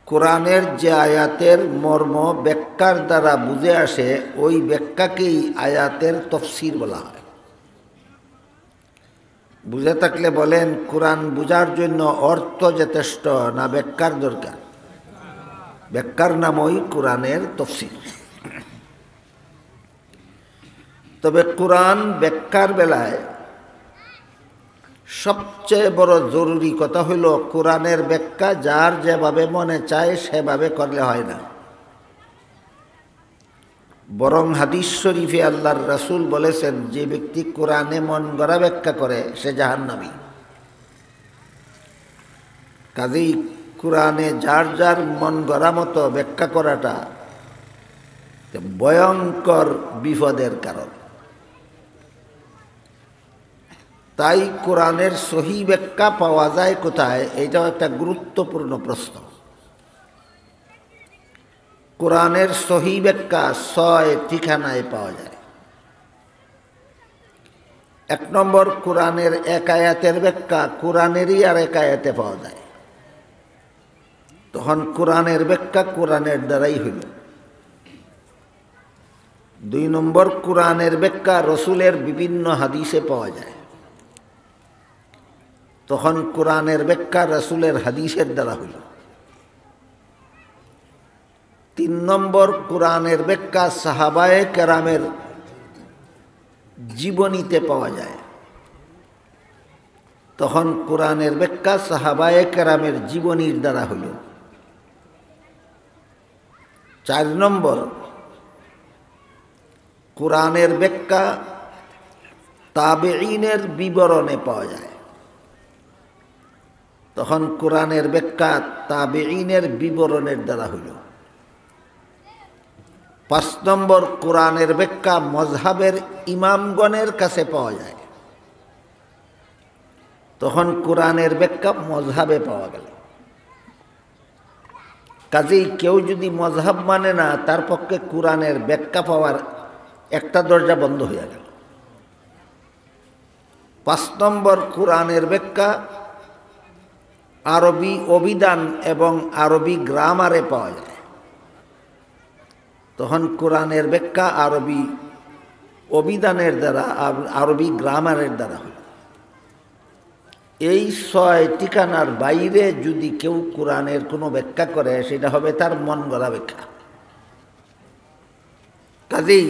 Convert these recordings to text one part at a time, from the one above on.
কোরআনের যে আয়াতের মর্ম ব্যাখ্যার দ্বারা বুঝে আসে ওই ব্যাখ্যাকেই আয়াতের তফসির বলা হয়। বুঝে থাকলে বলেন, কোরআন বুঝার জন্য অর্থ যথেষ্ট না ব্যাখ্যার দরকার? ব্যাখ্যার নামই কোরআনের তফসির। তবে কোরআন ব্যাখ্যার বেলায় সবচেয়ে বড় জরুরি কথা হইল কোরআনের ব্যাখ্যা যার যেভাবে মনে চায় সেভাবে করলে হয় না, বরং হাদিস শরীফে আল্লাহর রাসূল বলেছেন, যে ব্যক্তি কোরআনে মন গড়া ব্যাখ্যা করে সে জাহান্নামী। কাজেই কোরআনে যার যার মন গড়া মতো ব্যাখ্যা করাটা ভয়ঙ্কর বিপদের কারণ। তাই কোরআনের সহি ব্যাখ্যা পাওয়া যায় কোথায়? এটাও একটা গুরুত্বপূর্ণ প্রশ্ন। কোরআনের সহি ব্যাখ্যা 6 ঠিকানায় পাওয়া যায়। 1 নম্বর, কোরআনের এক আয়াতের ব্যাখ্যা কোরআনেরই আর এক আয়াতে পাওয়া যায়, তখন কোরআনের ব্যাখ্যা কোরআনের দ্বারাই হইল। 2 নম্বর, কোরআনের ব্যাখ্যা রসুলের বিভিন্ন হাদিসে পাওয়া যায়, তখন কোরআনের ব্যাখ্যা রসুলের হাদিসের দ্বারা হইল। 3 নম্বর, কোরআনের ব্যাখ্যা সাহাবায়ে কেরামের জীবনীতে পাওয়া যায়, তখন কোরআনের ব্যাখ্যা সাহাবায়ে কেরামের জীবনীর দ্বারা হইল। 4 নম্বর, কোরআনের ব্যাখ্যা তাবেঈনের বিবরণে পাওয়া যায়, তখন কোরআনের ব্যাখ্যা তাবেঈনের বিবরণের দ্বারা হইল। 5 নম্বর, কোরআনের ব্যাখ্যা মজহাবের ইমামগণের কাছে পাওয়া যায়, তখন কোরআনের ব্যাখ্যা মজহাবে পাওয়া গেল। কাজেই কেউ যদি মজহাব মানে না, তার পক্ষে কোরআনের ব্যাখ্যা পাওয়ার একটা দরজা বন্ধ হয়ে গেল। 5 নম্বর, কোরআনের ব্যাখ্যা আরবি অভিধান এবং আরবি গ্রামারে পাওয়া যায়, তখন কোরআনের ব্যাখ্যা আরবি অভিধানের দ্বারা, আরবি গ্রামারের দ্বারা হল। এই 6 ঠিকানার বাইরে যদি কেউ কোরআনের কোনো ব্যাখ্যা করে, সেটা হবে তার মন গড়া ব্যাখ্যা। কাজেই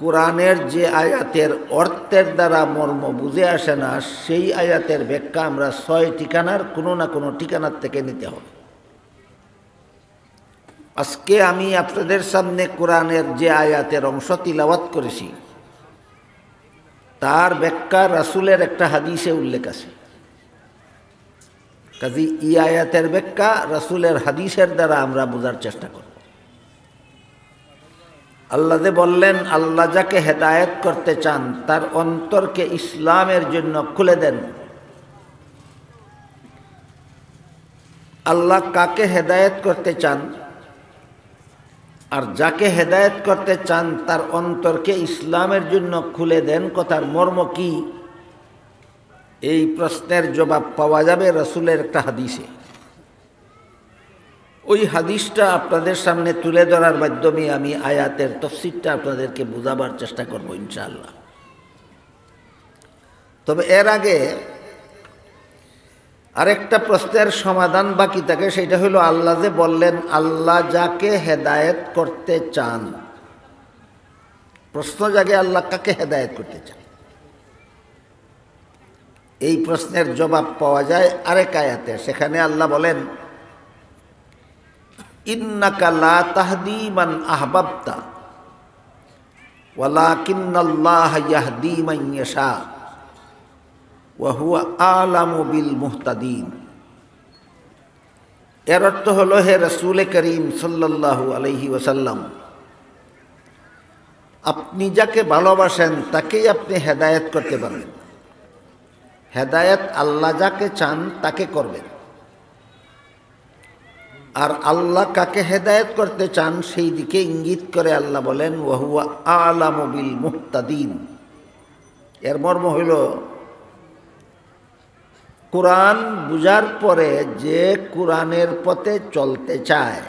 কোরআনের যে আয়াতের অর্থের দ্বারা মর্ম বুঝে আসে না, সেই আয়াতের ব্যাখ্যা আমরা 6 ঠিকানার কোনো না কোনো ঠিকানার থেকে নিতে হবে। আজকে আমি আপনাদের সামনে কোরআনের যে আয়াতের অংশ তিলাওয়াত করেছি, তার ব্যাখ্যা রাসূলের একটা হাদিসে উল্লেখ আছে। কাজেই এই আয়াতের ব্যাখ্যা রাসূলের হাদিসের দ্বারা আমরা বোঝার চেষ্টা করব। আল্লাহ যে বললেন, আল্লাহ যাকে হেদায়েত করতে চান তার অন্তরকে ইসলামের জন্য খুলে দেন। আল্লাহ কাকে হেদায়েত করতে চান আর যাকে হেদায়েত করতে চান তার অন্তরকে ইসলামের জন্য খুলে দেন, কথার মর্ম কি? এই প্রশ্নের জবাব পাওয়া যাবে রাসূলের একটা হাদিসে। ওই হাদিসটা আপনাদের সামনে তুলে ধরার মাধ্যমে আমি আয়াতের তাফসীরটা আপনাদেরকে বোঝাবার চেষ্টা করব ইনশাআল্লাহ। তবে এর আগে আরেকটা প্রশ্নের সমাধান বাকি থাকে, সেটা হলো আল্লাহ যে বললেন আল্লাহ যাকে হেদায়েত করতে চান, প্রশ্ন জাগে আল্লাহ কাকে হেদায়েত করতে চান? এই প্রশ্নের জবাব পাওয়া যায় আরেক আয়াতে। সেখানে আল্লাহ বলেন, ইন্নাকা লা তাহদি মান আহবাবতা ওয়ালাকিন্নাল্লাহা ইয়াহদি মান ইয়াশা ওয়া হুয়া আলামু বিল মুহতাদিন। এর অর্থ হলো, হে রাসূল করিম সাল্লাল্লাহু আলাইহি ওয়াসাল্লাম, আপনি যাকে ভালোবাসেন তাকেই আপনি হেদায়েত করতে পারবেন। হেদায়েত আল্লাহ যাকে চান তাকে করবেন, আর আল্লাহ কাকে হেদায়েত করতে চান সেই দিকে ইঙ্গিত করে আল্লাহ বলেন, ওয়া হুয়া আলামু বিল মুহতাদিন। এর মর্ম হইল কোরআন বুঝার পরে যে কোরআনের পথে চলতে চায়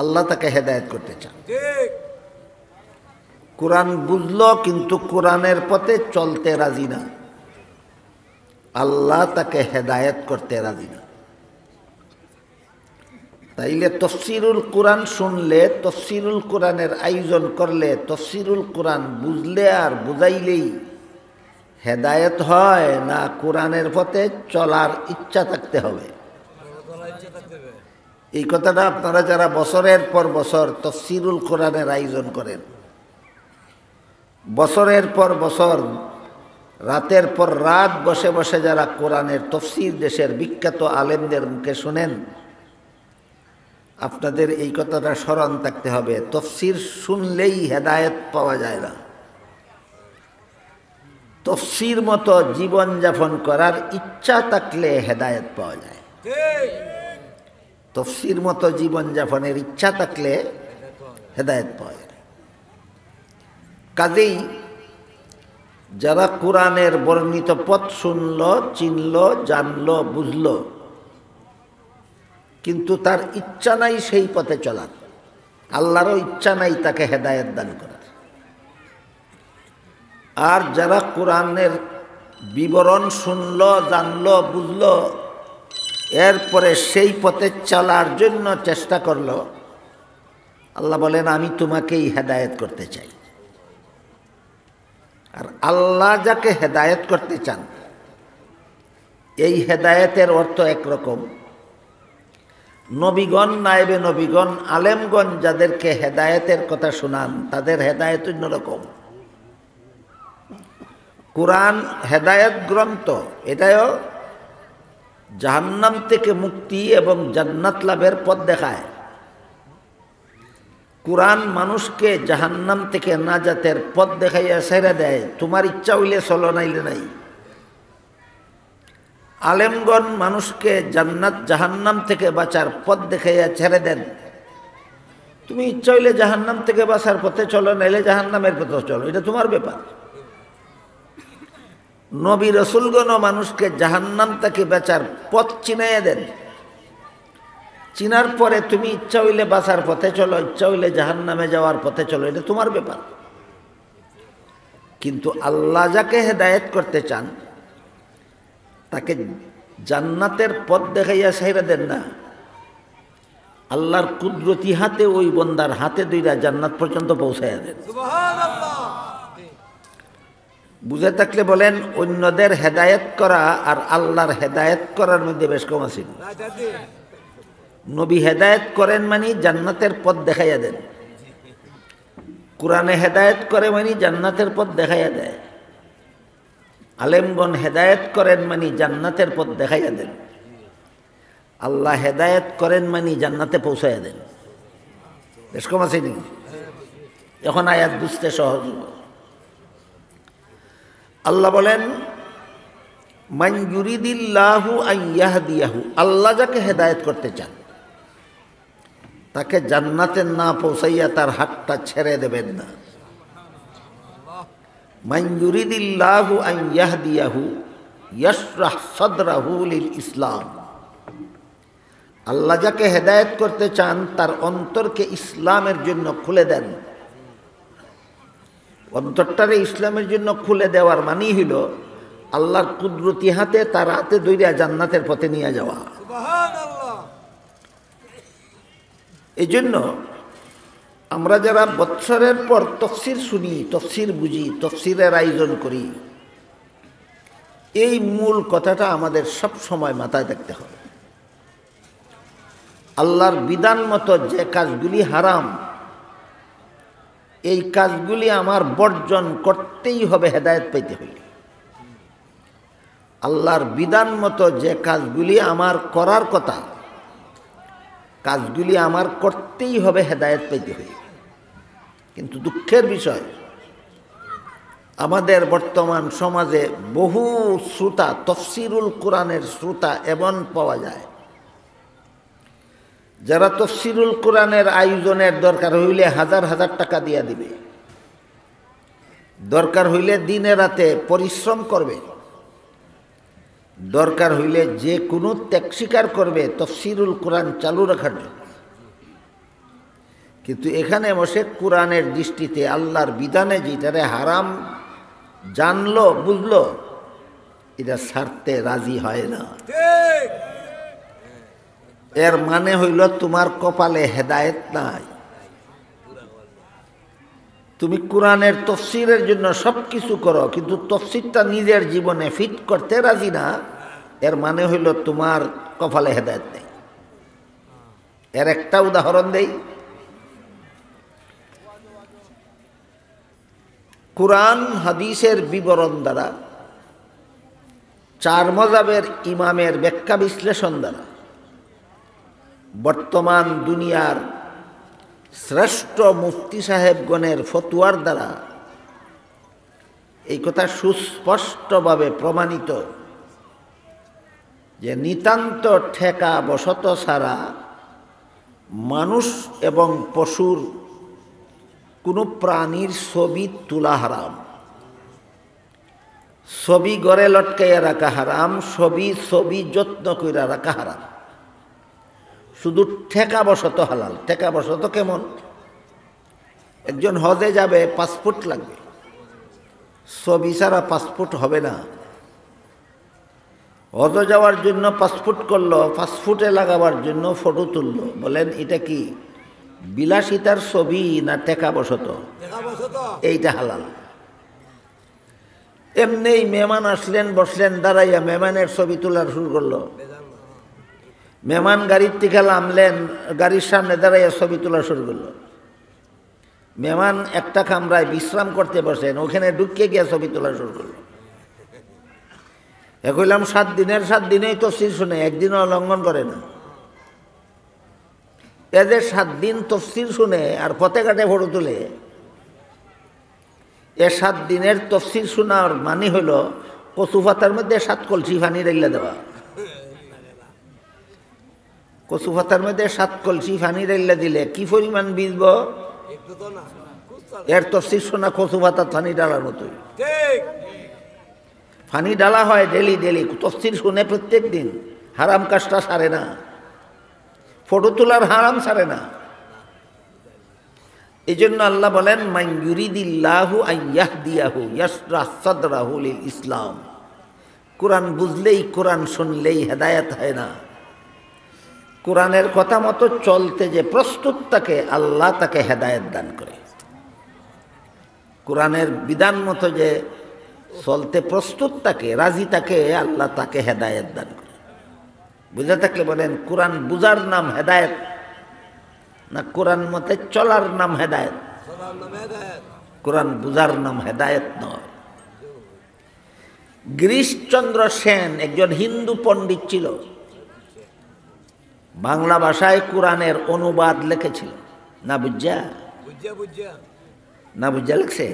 আল্লাহ তাকে হেদায়েত করতে চান। কোরআন বুঝলো কিন্তু কোরআনের পথে চলতে রাজি না, আল্লাহ তাকে হেদায়েত করতে রাজি না। তাইলে তফসিরুল কোরআন শুনলে, তফসিরুল কোরআনের আয়োজন করলে, তফসিরুল কোরআন বুঝলে আর বুঝাইলেই হেদায়েত হয় না কোরআনের পথে চলার ইচ্ছা থাকতে হবে? এই কথাটা আপনারা যারা বছরের পর বছর তফসিরুল কোরআনের আয়োজন করেন, বছরের পর বছর রাতের পর রাত বসে বসে যারা কোরআনের তফসির দেশের বিখ্যাত আলেমদের মুখে শুনেন, আপনাদের এই কথাটা স্মরণ থাকতে হবে, তফসির শুনলেই হেদায়েত পাওয়া যায় না। তফসির মতো জীবনযাপন করার ইচ্ছা থাকলে হেদায়েত পাওয়া যায়। তফসির মতো জীবনযাপনের ইচ্ছা থাকলে হেদায়েত পাওয়া যায়। কাজেই যারা কোরআনের বর্ণিত পথ শুনল, চিনল, জানল, বুঝল, কিন্তু তার ইচ্ছা নাই সেই পথে চলার, আল্লাহরও ইচ্ছা নাই তাকে হেদায়েত দান করার। আর যারা কোরআনের বিবরণ শুনল, জানল, বুঝল, এরপরে সেই পথে চলার জন্য চেষ্টা করল, আল্লাহ বলেন আমি তোমাকেই হেদায়েত করতে চাই। আর আল্লাহ যাকে হেদায়েত করতে চান, এই হেদায়েতের অর্থ একরকম, নবীগণ, নায়েবে নবীগণ, আলেমগণ যাদেরকে হেদায়েতের কথা শোনান তাদের হেদায়েত অন্যরকম। কোরআন হেদায়েত গ্রন্থ, এটাও জাহান্নাম থেকে মুক্তি এবং জান্নাত লাভের পথ দেখায়। কোরআন মানুষকে জাহান্নাম থেকে নাজাতের পথ দেখাইয়া ছেড়ে দেয়, তোমার ইচ্ছা হইলে চলো, নাইলে নাই। আলেমগণ মানুষকে জান্নাত জাহান্নাম থেকে বাঁচার পথ দেখাইয়া ছেড়ে দেন, তুমি ইচ্ছা হইলে জাহান্নাম থেকে বাঁচার পথে চলো, নাইলে জাহান্নামের পথে চলো, এটা তোমার ব্যাপার। নবী রসুলগণও মানুষকে জাহান্নাম থেকে বাঁচার পথ চিনাইয়া দেন, চিনার পরে তুমি ইচ্ছা হইলে বাঁচার পথে চলো, ইচ্ছা হইলে জাহান্নামে যাওয়ার পথে চলো, এটা তোমার ব্যাপার। কিন্তু আল্লাহ যাকে হেদায়েত করতে চান তাকে জান্নাতের পথ দেখাইয়া ছাইরা দেন না, আল্লাহর কুদরতি হাতে ওই বন্দার হাতে দুইটা জান্নাত পর্যন্ত পৌঁছাইয়া দেন। বুঝে থাকলে বলেন, অন্যদের হেদায়েত করা আর আল্লাহর হেদায়েত করার মধ্যে বেশ কম আছে। নবী হেদায়েত করেন মানে জান্নাতের পথ দেখাইয়া দেন, কোরআনে হেদায়েত করে মানে জান্নাতের পথ দেখাইয়া দেয়, আলেমগণ হেদায়েত করেন মানে জান্নাতের পথ দেখাইয়া দেন, আল্লাহ হেদায়েত করেন মানে জান্নাতে পৌঁছাইয়া দেন। বেশ কম আছে নি? এখন আয়াত বুঝতে সহজ। আল্লাহ বলেন, মান ইউরিদিল্লাহু আন ইয়াহদিয়াহু, আল্লাহ যাকে হেদায়েত করতে চান তাকে জান্নাতে না পৌঁছাইয়া তার হাতটা ছেড়ে দেবেন না। মান ইউরিদিল্লাহু আন ইয়াহদিয়াহু ইয়াশরাহ সাদরাহু লিল ইসলাম, আল্লাহ যাকে হেদায়েত করতে চান তার অন্তরকে ইসলামের জন্য খুলে দেন। অন্তরটারে ইসলামের জন্য খুলে দেওয়ার মানেই হইল আল্লাহর কুদরতি হাতে তার হাতে ধইরা জান্নাতের পথে নিয়ে যাওয়া। এই জন্য আমরা যারা বৎসরের পর তফসির শুনি, তফসির বুঝি, তফসিরের আয়োজন করি, এই মূল কথাটা আমাদের সব সময় মাথায় রাখতে হবে। আল্লাহর বিধান মতো যে কাজগুলি হারাম, এই কাজগুলি আমার বর্জন করতেই হবে হেদায়েত পাইতে হইলে। আল্লাহর বিধান মতো যে কাজগুলি আমার করার কথা, কাজগুলি আমার করতেই হবে হেদায়েত পাইতে হইলে। কিন্তু দুঃখের বিষয়, আমাদের বর্তমান সমাজে বহু শ্রোতা, তফসিরুল কোরআনের শ্রোতা এমন পাওয়া যায় যারা তফসিরুল কোরআনের আয়োজনের দরকার হইলে হাজার হাজার টাকা দিয়া দিবে, দরকার হইলে দিনে রাতে পরিশ্রম করবে, দরকার হইলে যে কোনো ত্যাগ স্বীকার করবে তাফসীরুল কোরআন চালু রাখার জন্য। কিন্তু এখানে বসে কোরআনের দৃষ্টিতে আল্লাহর বিধানে যেটারে হারাম জানলো বুঝলো, এটা ছাড়তে রাজি হয় না। এর মানে হইল তোমার কপালে হেদায়েত নাই। তুমি কোরআনের তফসিরের জন্য সব কিছু করো, কিন্তু তফসিরটা নিজের জীবনে ফিট করতে রাজি না, এর মানে হইল তোমার কপালে হেদায়েত নেই। এর একটা উদাহরণ দেই। কোরআন হাদিসের বিবরণ দ্বারা, চার মাযহাবের ইমামের ব্যাখ্যা বিশ্লেষণ দ্বারা, বর্তমান দুনিয়ার শ্রেষ্ঠ মুফতি সাহেবগণের ফতোয়ার দ্বারা এই কথা সুস্পষ্টভাবে প্রমাণিত যে নিতান্ত ঠেকা বশত ছাড়া মানুষ এবং পশুর কোনো প্রাণীর ছবি তোলা হারাম। ছবি গড়ে লটকাইয়া রাখা হারাম, ছবি যত্ন কইরা রাখা হারাম। শুধু ঠেকা বশত হালাল। ঠেকা বশত কেমন? একজন হজে যাবে, পাসপোর্ট লাগবে, ছবি ছাড়া পাসপোর্ট হবে না। হজে যাওয়ার জন্য পাসপোর্ট করলো, পাসপোর্টে লাগাবার জন্য ফটো তুললো। বলেন এটা কি বিলাসিতার ছবি না ঠেকা বশত? এইটা হালাল। এমনি মেহমান আসলেন, বসলেন, দাঁড়াইয়া মেহমানের ছবি তোলার শুরু করলো। মেহমান গাড়ির থেকে নামলেন, গাড়ির সামনে দাঁড়াইয়া ছবি তোলা শুরু করলো। মেহমান একটা কামরায় বিশ্রাম করতে বসেন, ওখানে ঢুকে গিয়ে ছবি তোলা শুরু করলো। কইলাম 7 দিনের 7 দিনেই তফসির শুনে, একদিনও লঙ্ঘন করে না। এদের 7 দিন তফসির শুনে আর পথে ঘাটে ফটো তুলে, 7 দিনের তফসির শোনার মানে হলো কচু পাতার মধ্যে 7 কলসি পানি রেলে দেওয়া। কচু পাতার মধ্যে 7 কলসি পানি রেলে দিলে কি পরিমাণ ভিজব? এর তফসির শোনা কচু পাতার পানি ডালার মতোই। পানি ডালা হয় ডেলি ডেলি, তফসির শুনে প্রত্যেক দিন। হারাম কাজটা সারে না, ফটো তোলার হারাম সারে না। এই জন্য আল্লাহ বলেন, মান ইউরিদিল্লাহু আন ইয়াহদিয়াহু ইয়াশরাহ সাদরাহু লিল ইসলাম। কোরআন বুঝলেই, কোরআন শুনলেই হেদায়েত হয় না। কোরআনের কথা মতো চলতে যে প্রস্তুত থাকে, আল্লাহ তাকে হেদায়েত দান করে। কোরআনের বিধান মতো যে চলতে প্রস্তুত থাকে, রাজি থাকে, আল্লাহ তাকে হেদায়েত দান করে। বুঝে থাকলে বলেন, কোরআন বুঝার নাম হেদায়েত না কোরআন মতে চলার নাম হেদায়েত? কোরআন বুঝার নাম হেদায়েত নয়। গিরিশচন্দ্র সেন একজন হিন্দু পণ্ডিত ছিল, বাংলা ভাষায় কোরআনের অনুবাদ লিখেছিল। না বুঝা লিখছে।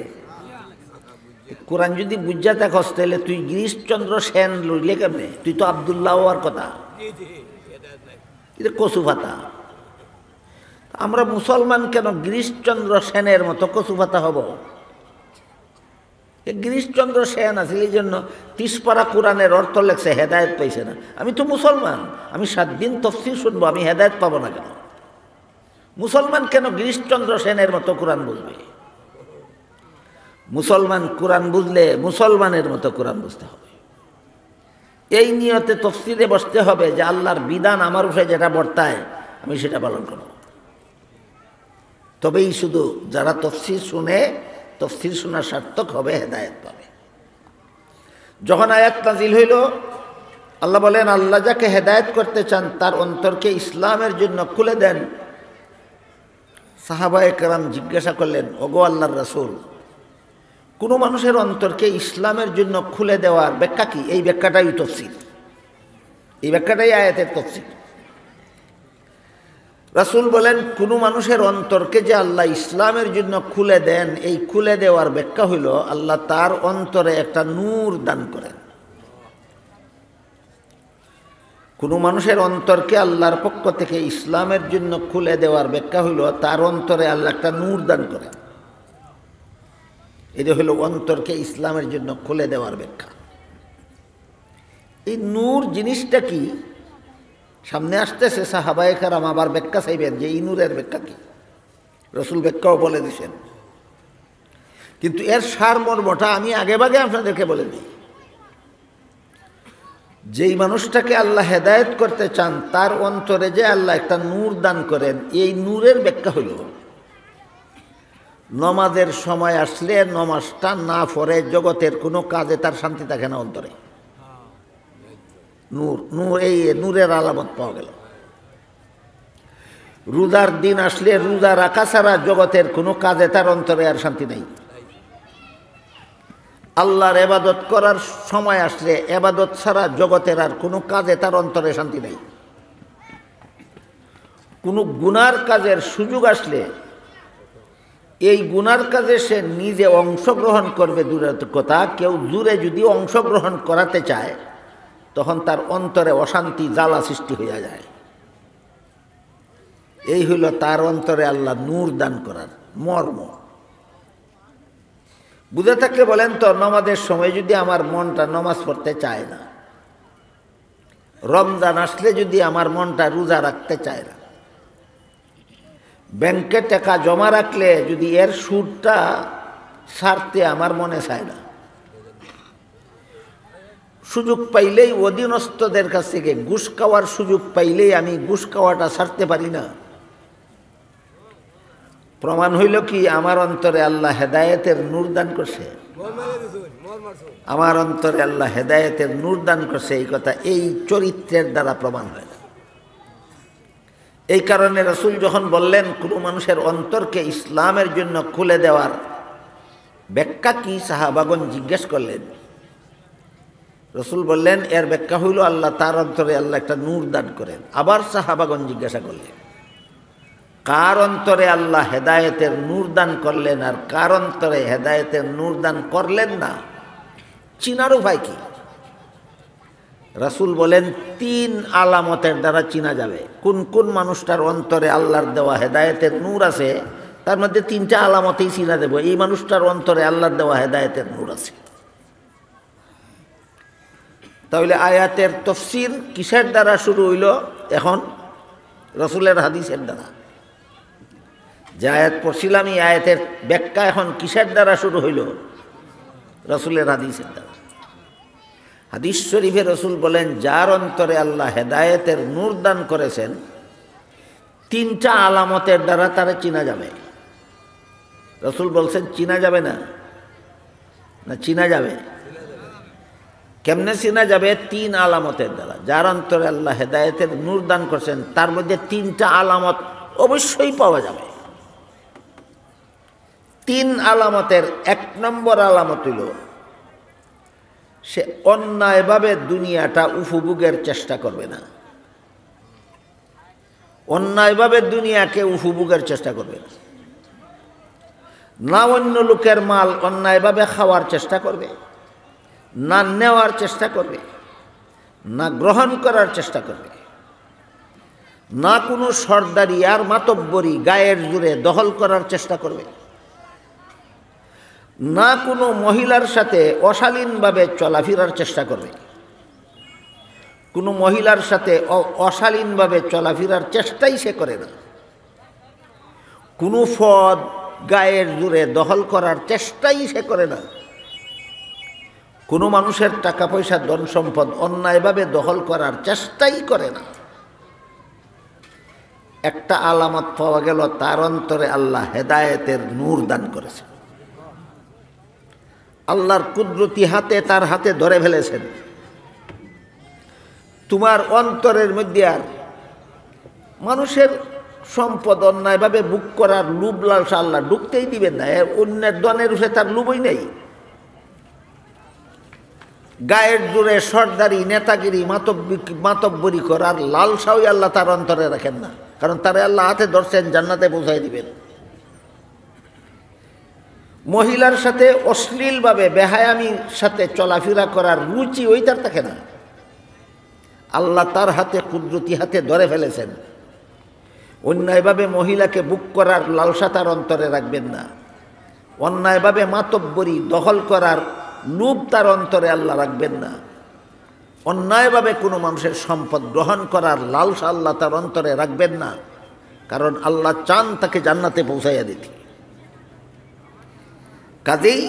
কোরআন যদি বুঝা থাকস তাহলে তুই গিরিশচন্দ্র সেন লইলে কেমনে? তুই তো আব্দুল্লাহ হওয়ার কথা, এটা কচু পাতা। আমরা মুসলমান কেন গিরিশচন্দ্র সেনের মতো কচু পাতা হব? গিরিশচন্দ্র সেন আছে, এই জন্য 30 পারা কোরআনের অর্থ লেখছে, হেদায়েত পাইছে না। আমি তো মুসলমান, আমি 7 দিন তফসির শুনবো, আমি হেদায়েত পাবো না কেন? মুসলমান কেন গিরিশচন্দ্র সেনের মতো কোরআন বুঝবে? মুসলমান কোরআন বুঝলে মুসলমানের মতো কোরআন বুঝতে হবে। এই নিয়তে তফসিরে বসতে হবে যে আল্লাহর বিধান আমার উপরে যেটা বর্তায় আমি সেটা পালন করব। তবেই শুধু যারা তফসির শুনে, তফসির শোনা সার্থক হবে, হেদায়েত পাবে। যখন আয়াত নাজিল হইল, আল্লাহ বলেন, আল্লাহ যাকে হেদায়েত করতে চান তার অন্তরকে ইসলামের জন্য খুলে দেন। সাহাবায়ে কেরাম জিজ্ঞাসা করলেন, ওগো আল্লাহর রাসূল, কোনো মানুষের অন্তরকে ইসলামের জন্য খুলে দেওয়ার ব্যাখ্যা কি? এই ব্যাখ্যাটাই তফসির, এই ব্যাখ্যাটাই আয়াতের তফসির। রাসূল বলেন, কোনো মানুষের অন্তরকে যে আল্লাহ ইসলামের জন্য খুলে দেন, এই খুলে দেওয়ার ব্যাখ্যা হইল আল্লাহ তার অন্তরে একটা নূর দান করেন। কোনো মানুষের অন্তরকে আল্লাহর পক্ষ থেকে ইসলামের জন্য খুলে দেওয়ার ব্যাখ্যা হইল তার অন্তরে আল্লাহ একটা নূর দান করেন। এটা হলো অন্তরকে ইসলামের জন্য খুলে দেওয়ার ব্যাখ্যা। এই নূর জিনিসটা কি সামনে আসতেছে, সাহাবায়ে কেরাম আবার ব্যাখ্যা চাইবেন যে এই নূরের ব্যাখ্যা কি। রসুল ব্যাখ্যাও বলে দিয়েছেন, কিন্তু এর সারমর্মটা আমি আগেভাগে আপনাদেরকে বলে দিই। যেই মানুষটাকে আল্লাহ হেদায়েত করতে চান তার অন্তরে যে আল্লাহ একটা নূর দান করেন, এই নূরের ব্যাখ্যা হইল নমাজের সময় আসলে নমাজটা না পড়ে জগতের কোনো কাজে তার শান্তি থাকে না অন্তরে। নূর নূর এই নূরের আলামত পাওয়া গেল। রোজার দিন আসলে রোজা রাখা ছাড়া জগতের কোনো কাজে তার অন্তরে আর শান্তি নেই। আল্লাহর এবাদত করার সময় আসলে এবাদত ছাড়া জগতের আর কোনো কাজে তার অন্তরে শান্তি নেই। কোনো গুনার কাজের সুযোগ আসলে এই গুনার কাজে সে নিজে অংশগ্রহণ করবে দূরের কথা, কেউ দূরে যদি অংশগ্রহণ করাতে চায় তখন তার অন্তরে অশান্তি জ্বালা সৃষ্টি হইয়া যায়। এই হইল তার অন্তরে আল্লাহ নূর দান করার মর্ম। বুঝে থাকলে বলেন তো, নামাজের সময় যদি আমার মনটা নামাজ পড়তে চায় না, রমজান আসলে যদি আমার মনটা রোজা রাখতে চায় না, ব্যাংকে টাকা জমা রাখলে যদি এর সুদটা ছাড়তে আমার মনে চায় না, সুযোগ পাইলেই অধীনস্থদের কাছ থেকে ঘুষ খাওয়ার সুযোগ পাইলেই আমি ঘুষ খাওয়াটা ছাড়তে পারি না, প্রমাণ হইল কি আমার অন্তরে আল্লাহ হেদায়েতের নূর দান করছে। আমার অন্তরে আল্লাহ হেদায়েতের নূর দান করছে, এই কথা এই চরিত্রের দ্বারা প্রমাণ হয় না। এই কারণে রাসূল যখন বললেন কোনো মানুষের অন্তরকে ইসলামের জন্য খুলে দেওয়ার ব্যাখ্যা কি, সাহাবাগণ জিজ্ঞেস করলেন। রাসূল বললেন এর ব্যাখ্যা হইল আল্লাহ তার অন্তরে আল্লাহ একটা নূর দান করেন। আবার সাহাবাগণ জিজ্ঞাসা করলেন কার অন্তরে আল্লাহ হেদায়েতের নূর দান করলেন আর কার অন্তরে হেদায়েতের নূর দান করলেন না, চিনার উপায় কি? রাসূল বলেন 3 আলামতের দ্বারা চিনা যাবে কোন কোন মানুষটার অন্তরে আল্লাহর দেওয়া হেদায়েতের নূর আছে। তার মধ্যে 3টা আলামতেই চিনা দেব এই মানুষটার অন্তরে আল্লাহর দেওয়া হেদায়েতের নূর আছে। তাহলে আয়াতের তাফসীর কিসের দ্বারা শুরু হইল? এখন রাসূলের হাদিসের দ্বারা। যে আয়াত পড়ছিলাম এই আয়াতের ব্যাখ্যা এখন কিসের দ্বারা শুরু হইল? রাসূলের হাদিসের দ্বারা। হাদিস শরীফে রাসূল বলেন যার অন্তরে আল্লাহ হেদায়েতের নূর দান করেছেন 3টা আলামতের দ্বারা তারা চিনা যাবে। রাসূল বলছেন চিনা যাবে না, না চিনা যাবে। কেমনে চিনা যাবে? 3 আলামতের দ্বারা। যার অন্তরে আল্লাহ হেদায়েতের নূর দান করেছেন তার মধ্যে 3টা আলামত অবশ্যই পাওয়া যাবে। 3 আলামতের 1 নম্বর আলামত হইল সে অন্যায়ভাবে দুনিয়াটা উপভোগের চেষ্টা করবে না। অন্যায়ভাবে দুনিয়াকে উপভোগের চেষ্টা করবে না। না অন্য লোকের মাল অন্যায়ভাবে খাওয়ার চেষ্টা করবে, না নেওয়ার চেষ্টা করবে, না গ্রহণ করার চেষ্টা করবে, না কোনো সর্দারি আর মাতব্বরি গায়ের জোরে দখল করার চেষ্টা করবে, না কোনো মহিলার সাথে অশালীনভাবে চলাফেরার চেষ্টা করবে। কোনো মহিলার সাথে অশালীনভাবে চলাফেরার চেষ্টাই সে করে না। কোনো পদ গায়ের জোরে দখল করার চেষ্টাই সে করে না। কোনো মানুষের টাকা পয়সা ধন সম্পদ অন্যায়ভাবে দখল করার চেষ্টাই করে না। একটা আলামত পাওয়া গেল তার অন্তরে আল্লাহ হেদায়েতের নূর দান করেছে। আল্লাহর কুদরতি হাতে তার হাতে ধরে ফেলেছেন। তোমার অন্তরের মধ্যে আর মানুষের সম্পদ অন্যায়ভাবে বুক করার লোভ লালসা আল্লাহ ঢুকতেই দিবেন না। অন্যের ধনের উপরে তার লোভই নেই। গায়ের জোরে সর্দারি নেতাগিরি মাতব্বরি করার লালসাও আল্লাহ তার অন্তরে রাখেন না, কারণ তারা আল্লাহ হাতে ধরছেন জান্নাতে পৌঁছাই দিবেন। মহিলার সাথে অশ্লীলভাবে বেহায়ামির সাথে চলাফেরা করার রুচি ওই তার থাকে না। আল্লাহ তার হাতে কুদরতি হাতে ধরে ফেলেছেন। অন্যায়ভাবে মহিলাকে বুক করার লালসা তার অন্তরে রাখবেন না। অন্যায়ভাবে মাতব্বরি দখল করার লোভ তার অন্তরে আল্লাহ রাখবেন না। অন্যায়ভাবে কোনো মানুষের সম্পদ গ্রহণ করার লালসা আল্লাহ তার অন্তরে রাখবেন না, কারণ আল্লাহ চান তাকে জান্নাতে পৌঁছাইয়া দিতে। কাজেই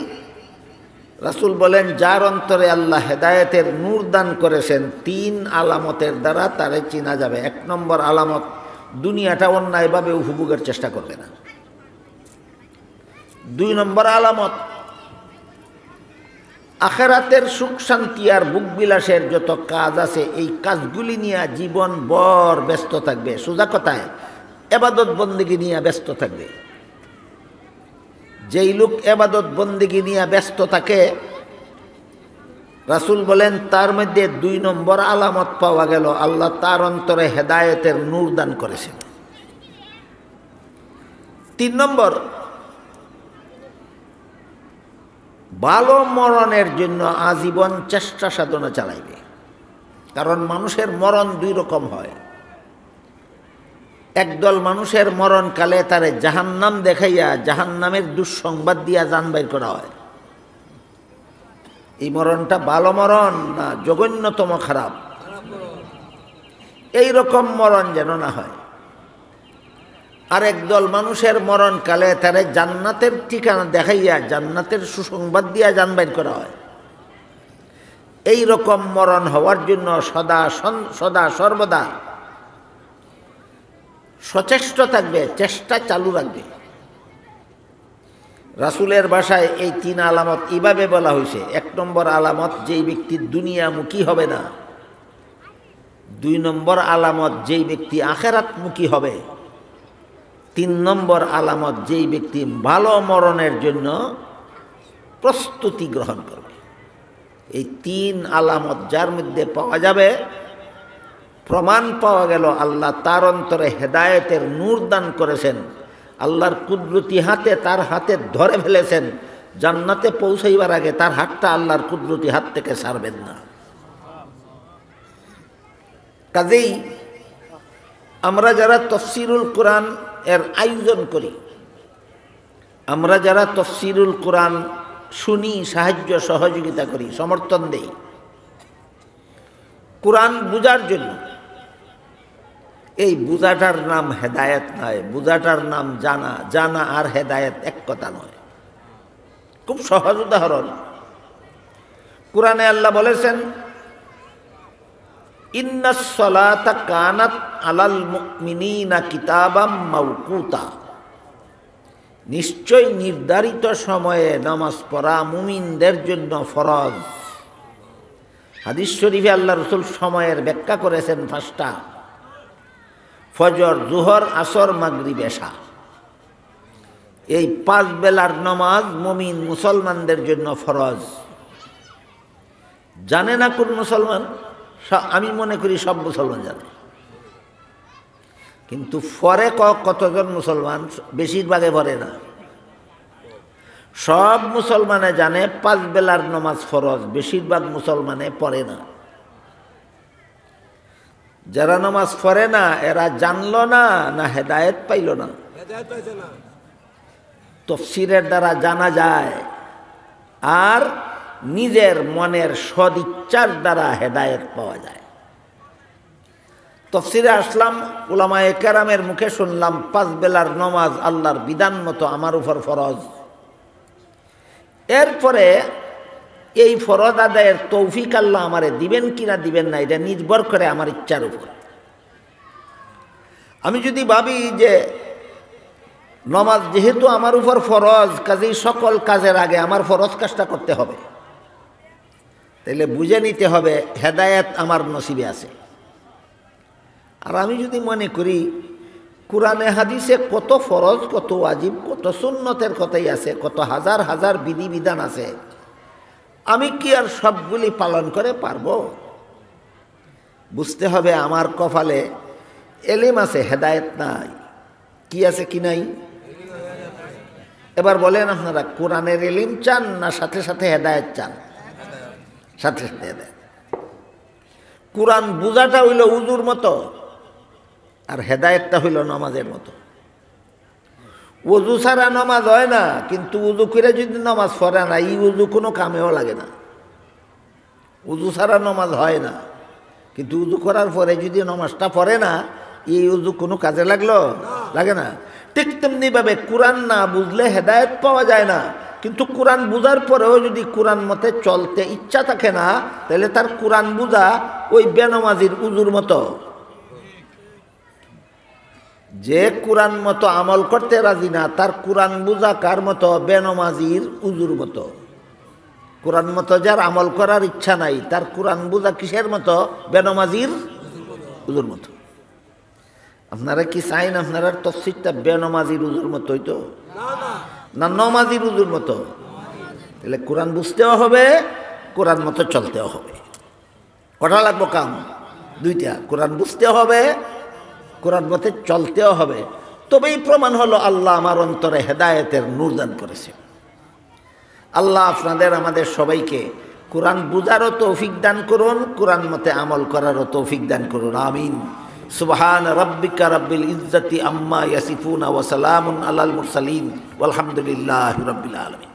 রাসূল বলেন, যার অন্তরে আল্লাহ হেদায়েতের নূর দান করেছেন 3 আলামতের দ্বারা তারে চেনা যাবে। 1 নম্বর আলামত, দুনিয়াটা অন্যায়ভাবে উপভোগের চেষ্টা করবে না। 2 নম্বর আলামত, আখিরাতের সুখ শান্তি আর বুক বিলাসের যত কাজ আছে এই কাজগুলি নিয়ে জীবন ভর ব্যস্ত থাকবে। সোজা কথায় ইবাদত বন্দেগী নিয়ে ব্যস্ত থাকবে। যেই লোক ইবাদত বন্দেগী নিয়ে ব্যস্ত থাকে, রাসূল বলেন তার মধ্যে 2 নম্বর আলামত পাওয়া গেল, আল্লাহ তার অন্তরে হেদায়েতের নূর দান করেছেন। 3 নম্বর, ভালো মরণের জন্য আজীবন চেষ্টা সাধনা চালাইবে। কারণ মানুষের মরণ 2 রকম হয়। একদল মানুষের মরণকালে তারে জাহান্নাম দেখাইয়া জাহান্নামের দুঃসংবাদ দিয়া জান বাইর করা হয়। এই মরণটা ভালো মরণ না জঘন্যতম খারাপ, এই রকম মরণ যেন না হয়। আর একদল মানুষের মরণকালে তারে জান্নাতের ঠিকানা দেখাইয়া জান্নাতের সুসংবাদ দিয়া জান বাইর করা হয়। এই রকম মরণ হওয়ার জন্য সদা সর্বদা সচেষ্ট থাকবে, চেষ্টা চালু রাখবে। রাসূলের ভাষায় এই 3 আলামত এইভাবে বলা হয়েছে। 1 নম্বর আলামত, যেই ব্যক্তি দুনিয়ামুখী হবে না। 2 নম্বর আলামত, যেই ব্যক্তি আখিরাতমুখী হবে। 3 নম্বর আলামত, যেই ব্যক্তি ভালো মরণের জন্য প্রস্তুতি গ্রহণ করবে। এই 3 আলামত যার মধ্যে পাওয়া যাবে, প্রমাণ পাওয়া গেল আল্লাহ তার অন্তরে হেদায়েতের নূর দান করেছেন। আল্লাহর কুদরতি হাতে তার হাতে ধরে ফেলেছেন। জান্নাতে পৌঁছাইবার আগে তার হাতটা আল্লাহর কুদরতি হাত থেকে ছাড়বেন না। কাজেই আমরা যারা তাফসীরুল কোরআন এর আয়োজন করি, আমরা যারা তাফসীরুল কোরআন শুনি, সাহায্য সহযোগিতা করি, সমর্থন দেই কোরআন বুঝার জন্য, এই বুঝাটার নাম হেদায়েত নয়, বুঝাটার নাম জানা। জানা আর হেদায়েত এক কথা নয়। খুব সহজ উদাহরণ, কোরআনে আল্লাহ বলেছেন, ইন্নাস সালাতা কানাত আলাল মুমিনিনা কিতাবাম মাওকুতা, নিশ্চয় নির্ধারিত সময়ে নামাজ পড়া মুমিনদের জন্য ফরজ। হাদিস শরীফে আল্লাহ রাসূল সময়ের ব্যাখ্যা করেছেন 5টা: ফজর, জোহর, আসর, মাগরিব, এশা। এই 5 বেলার নামাজ মুমিন মুসলমানদের জন্য ফরজ। জানে না কোন মুসলমান? আমি মনে করি সব মুসলমান জানে, কিন্তু পরে কতজন মুসলমান? বেশিরভাগে পড়ে না। সব মুসলমানে জানে 5 বেলার নামাজ ফরজ, বেশিরভাগ মুসলমানে পড়ে না। যারা নামাজ পড়ে না এরা জানলো না, না হেদায়েত পাইল না? তাফসীরের দ্বারা জানা যায়, আর নিজের মনের সদিচ্ছার দ্বারা হেদায়েত পাওয়া যায়। তাফসীরে আসলাম, উলামায়ে কেরামের মুখে শুনলাম 5 বেলার নামাজ আল্লাহর বিধান মতো আমার উপর ফরজ। এরপরে এই ফরজ আদায়ের তৌফিক আল্লাহ আমারে দিবেন কিনা দিবেন না, এটা নির্ভর করে আমার ইচ্ছার উপর। আমি যদি ভাবি যে নামাজ যেহেতু আমার উপর ফরজ, কাজেই সকল কাজের আগে আমার ফরজ কাজটা করতে হবে, তাহলে বুঝে নিতে হবে হেদায়েত আমার নসিবে আছে। আর আমি যদি মনে করি কোরআনে হাদিসে কত ফরজ, কত ওয়াজিব, কত সুন্নতের কথাই আছে, কত হাজার হাজার বিধিবিধান আছে, আমি কি আর সবগুলি পালন করে পারবো? বুঝতে হবে আমার কপালে এলেম আছে, হেদায়েত নাই। কি আছে কি নাই? এবার বলেন আপনারা, কোরআনের এলিম চান না সাথে সাথে হেদায়েত চান? সাথে সাথে হেদায়েত। কোরআন বুঝাটা হইল উজুর মতো, আর হেদায়েতটা হইল নামাজের মতো। উজু ছাড়া নামাজ হয় না, কিন্তু উজু করে যদি নামাজ পড়ে না, এই উজু কোনো কামেও লাগে না। উজু ছাড়া নমাজ হয় না, কিন্তু উজু করার পরে যদি নমাজটা পড়ে না, এই উজু কোনো কাজে লাগলো? লাগে না। ঠিক তেমনিভাবে কোরআন না বুঝলে হেদায়েত পাওয়া যায় না, কিন্তু কোরআন বুঝার পরেও যদি কোরআন মতে চলতে ইচ্ছা থাকে না, তাহলে তার কোরআন বুঝা ওই বেনমাজির উজুর মতো। যে কোরআন মতো আমল করতে রাজি না, তার কোরআন বুঝা কার মতো? বেনমাজির উজুর মতো। কোরআন মতো যার আমল করার ইচ্ছা নাই, তার কোরআন বুঝা কিসের মতো? বেনমাজির উজুর মতো। আপনারা কি চাইন আপনারা তফসিরটা বেনমাজির উজুর মতো হইতো না নমাজির উজুর মতো? তাহলে কোরআন বুঝতেও হবে, কোরআন মতো চলতেও হবে। কটা লাগবো কাম? দুইটা। কোরআন বুঝতেও হবে, কোরআন মতে চলতেও হবে। তবেই প্রমাণ হলো আল্লাহ আমার অন্তরে হেদায়েতের নূর দান করেছে। আল্লাহ আপনাদের আমাদের সবাইকে কোরআন বুঝারও তৌফিক দান করুন, কোরআন মতে আমল করারও তৌফিক দান করুন। আমিন। সুবহান রাব্বিকা রাব্বিল ইজ্জাতি আম্মা ইয়াসিফুন ওয়া সালামুন আলাল মুরসালিন ওয়ালহামদুলিল্লাহি রাব্বিল আলামিন।